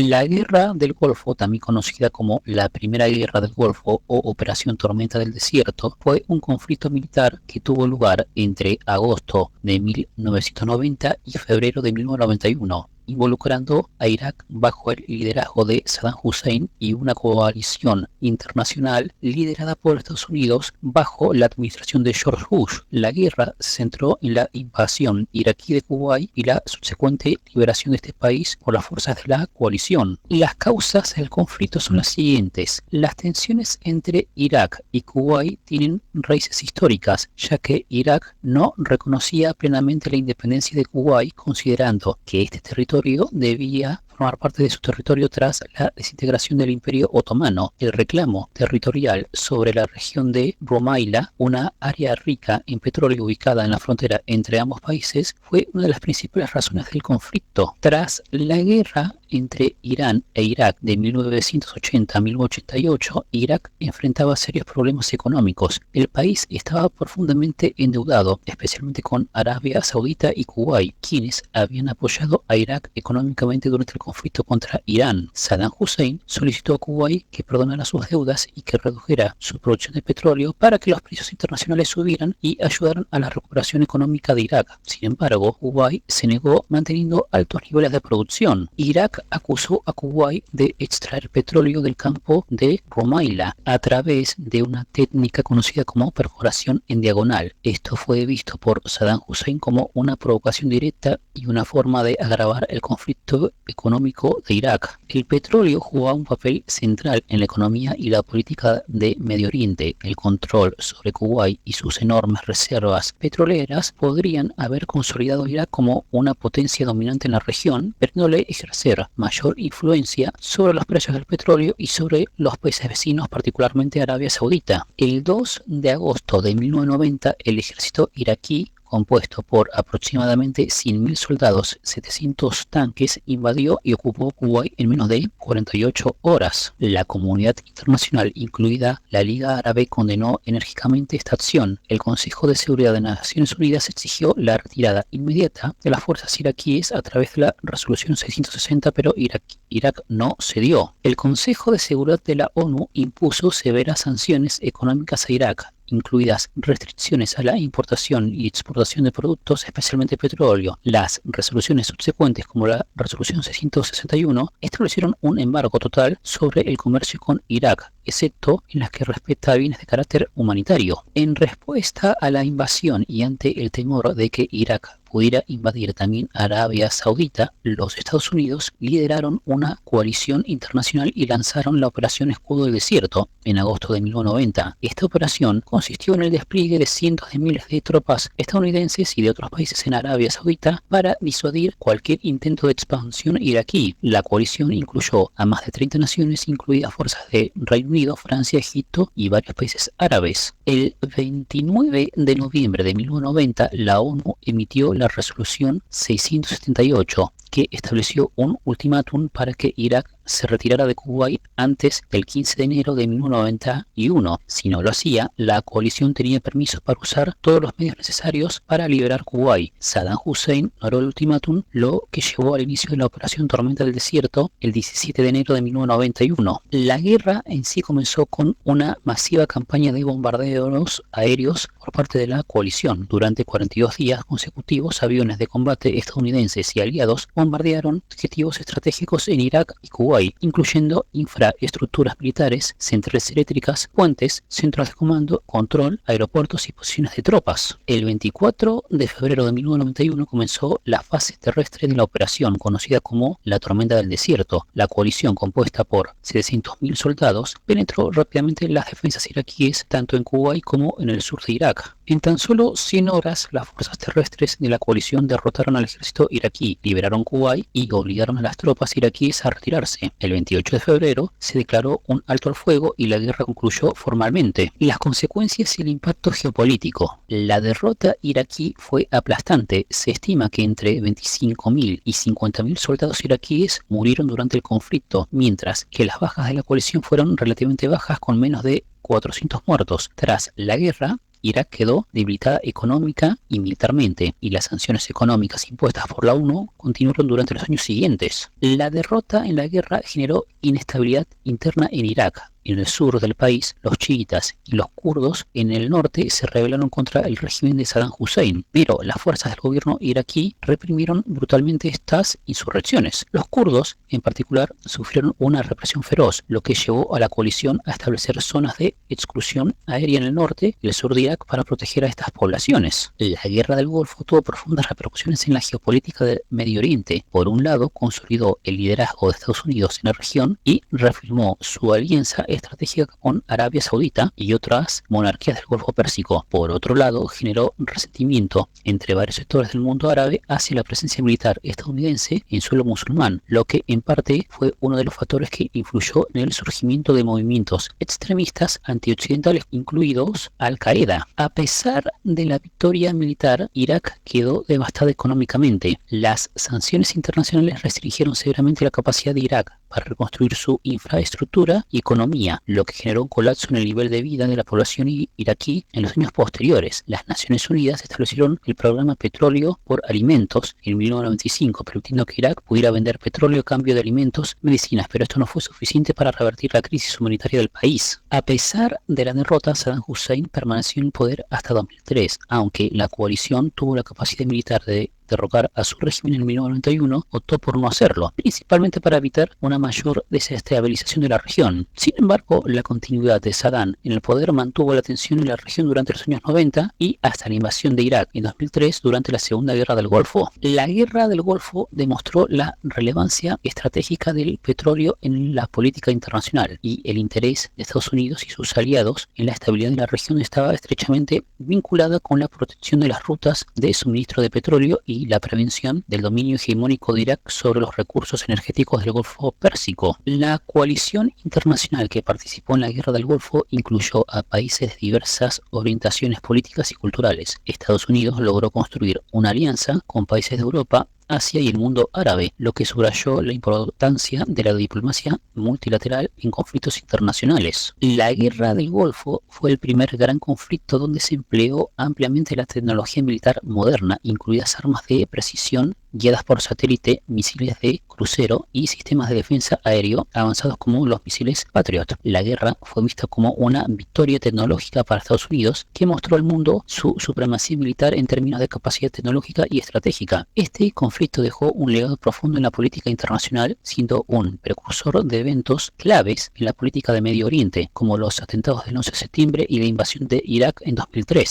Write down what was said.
La Guerra del Golfo, también conocida como la Primera Guerra del Golfo o Operación Tormenta del Desierto, fue un conflicto militar que tuvo lugar entre agosto de 1990 y febrero de 1991, involucrando a Irak bajo el liderazgo de Saddam Hussein y una coalición internacional liderada por Estados Unidos bajo la administración de George Bush. La guerra se centró en la invasión iraquí de Kuwait y la subsecuente liberación de este país por las fuerzas de la coalición. Las causas del conflicto son las siguientes. Las tensiones entre Irak y Kuwait tienen raíces históricas, ya que Irak no reconocía plenamente la independencia de Kuwait, considerando que este territorio debía formar parte de su territorio tras la desintegración del Imperio Otomano. El reclamo territorial sobre la región de Rumaila, una área rica en petróleo ubicada en la frontera entre ambos países, fue una de las principales razones del conflicto. Tras la guerra entre Irán e Irak de 1980 a 1988, Irak enfrentaba serios problemas económicos. El país estaba profundamente endeudado, especialmente con Arabia Saudita y Kuwait, quienes habían apoyado a Irak económicamente durante el conflicto contra Irán. Saddam Hussein solicitó a Kuwait que perdonara sus deudas y que redujera su producción de petróleo para que los precios internacionales subieran y ayudaran a la recuperación económica de Irak. Sin embargo, Kuwait se negó, manteniendo altos niveles de producción. Irak acusó a Kuwait de extraer petróleo del campo de Rumaila a través de una técnica conocida como perforación en diagonal. Esto fue visto por Saddam Hussein como una provocación directa y una forma de agravar el conflicto económico de Irak. El petróleo jugaba un papel central en la economía y la política de Medio Oriente. El control sobre Kuwait y sus enormes reservas petroleras podrían haber consolidado a Irak como una potencia dominante en la región, permitiéndole ejercer mayor influencia sobre los precios del petróleo y sobre los países vecinos, particularmente Arabia Saudita. El 2 de agosto de 1990, el ejército iraquí, compuesto por aproximadamente 100.000 soldados, 700 tanques, invadió y ocupó Kuwait en menos de 48 horas. La comunidad internacional, incluida la Liga Árabe, condenó enérgicamente esta acción. El Consejo de Seguridad de Naciones Unidas exigió la retirada inmediata de las fuerzas iraquíes a través de la resolución 660, pero Irak no cedió. El Consejo de Seguridad de la ONU impuso severas sanciones económicas a Irak, incluidas restricciones a la importación y exportación de productos, especialmente petróleo. Las resoluciones subsecuentes, como la resolución 661, establecieron un embargo total sobre el comercio con Irak, excepto en las que respecta a bienes de carácter humanitario. En respuesta a la invasión y ante el temor de que Irak pudiera invadir también Arabia Saudita, los Estados Unidos lideraron una coalición internacional y lanzaron la Operación Escudo del Desierto en agosto de 1990. Esta operación consistió en el despliegue de cientos de miles de tropas estadounidenses y de otros países en Arabia Saudita para disuadir cualquier intento de expansión iraquí. La coalición incluyó a más de 30 naciones, incluidas fuerzas de Reino Unido, Francia, Egipto y varios países árabes. El 29 de noviembre de 1990, la ONU emitió la resolución 678, que estableció un ultimátum para que Irak se retirara de Kuwait antes del 15 de enero de 1991. Si no lo hacía, la coalición tenía permiso para usar todos los medios necesarios para liberar Kuwait. Saddam Hussein ignoró el ultimátum, lo que llevó al inicio de la Operación Tormenta del Desierto el 17 de enero de 1991. La guerra en sí comenzó con una masiva campaña de bombardeos aéreos por parte de la coalición. Durante 42 días consecutivos, aviones de combate estadounidenses y aliados bombardearon objetivos estratégicos en Irak y Kuwait, incluyendo infraestructuras militares, centrales eléctricas, puentes, centros de comando, control, aeropuertos y posiciones de tropas. El 24 de febrero de 1991 comenzó la fase terrestre de la operación, conocida como la Tormenta del Desierto. La coalición, compuesta por 700.000 soldados, penetró rápidamente las defensas iraquíes tanto en Kuwait como en el sur de Irak. En tan solo 100 horas, las fuerzas terrestres de la coalición derrotaron al ejército iraquí, liberaron Kuwait y obligaron a las tropas iraquíes a retirarse. El 28 de febrero se declaró un alto al fuego y la guerra concluyó formalmente. Las consecuencias y el impacto geopolítico. La derrota iraquí fue aplastante. Se estima que entre 25.000 y 50.000 soldados iraquíes murieron durante el conflicto, mientras que las bajas de la coalición fueron relativamente bajas, con menos de 400 muertos. Tras la guerra, Irak quedó debilitada económica y militarmente, y las sanciones económicas impuestas por la ONU continuaron durante los años siguientes. La derrota en la guerra generó inestabilidad interna en Irak. En el sur del país, los chiitas y los kurdos en el norte se rebelaron contra el régimen de Saddam Hussein, pero las fuerzas del gobierno iraquí reprimieron brutalmente estas insurrecciones. Los kurdos, en particular, sufrieron una represión feroz, lo que llevó a la coalición a establecer zonas de exclusión aérea en el norte y el sur de Irak para proteger a estas poblaciones. La guerra del Golfo tuvo profundas repercusiones en la geopolítica del Medio Oriente. Por un lado, consolidó el liderazgo de Estados Unidos en la región y reafirmó su alianza estratégica con Arabia Saudita y otras monarquías del Golfo Pérsico. Por otro lado, generó resentimiento entre varios sectores del mundo árabe hacia la presencia militar estadounidense en suelo musulmán, lo que en parte fue uno de los factores que influyó en el surgimiento de movimientos extremistas antioccidentales, incluidos Al-Qaeda. A pesar de la victoria militar, Irak quedó devastada económicamente. Las sanciones internacionales restringieron severamente la capacidad de Irak para reconstruir su infraestructura y economía, lo que generó un colapso en el nivel de vida de la población iraquí en los años posteriores. Las Naciones Unidas establecieron el programa Petróleo por Alimentos en 1995, permitiendo que Irak pudiera vender petróleo a cambio de alimentos y medicinas, pero esto no fue suficiente para revertir la crisis humanitaria del país. A pesar de la derrota, Saddam Hussein permaneció en el poder hasta 2003, aunque la coalición tuvo la capacidad militar de derrocar a su régimen en 1991, optó por no hacerlo, principalmente para evitar una mayor desestabilización de la región. Sin embargo, la continuidad de Saddam en el poder mantuvo la tensión en la región durante los años 90 y hasta la invasión de Irak en 2003 durante la Segunda Guerra del Golfo. La Guerra del Golfo demostró la relevancia estratégica del petróleo en la política internacional y el interés de Estados Unidos y sus aliados en la estabilidad de la región estaba estrechamente vinculada con la protección de las rutas de suministro de petróleo y la prevención del dominio hegemónico de Irak sobre los recursos energéticos del Golfo Pérsico. La coalición internacional que participó en la Guerra del Golfo incluyó a países de diversas orientaciones políticas y culturales. Estados Unidos logró construir una alianza con países de Europa, Asia y el mundo árabe, lo que subrayó la importancia de la diplomacia multilateral en conflictos internacionales. La Guerra del Golfo fue el primer gran conflicto donde se empleó ampliamente la tecnología militar moderna, incluidas armas de precisión guiadas por satélite, misiles de crucero y sistemas de defensa aéreo avanzados como los misiles Patriot. La guerra fue vista como una victoria tecnológica para Estados Unidos que mostró al mundo su supremacía militar en términos de capacidad tecnológica y estratégica. Este conflicto dejó un legado profundo en la política internacional, siendo un precursor de eventos claves en la política de Medio Oriente, como los atentados del 11 de septiembre y la invasión de Irak en 2003.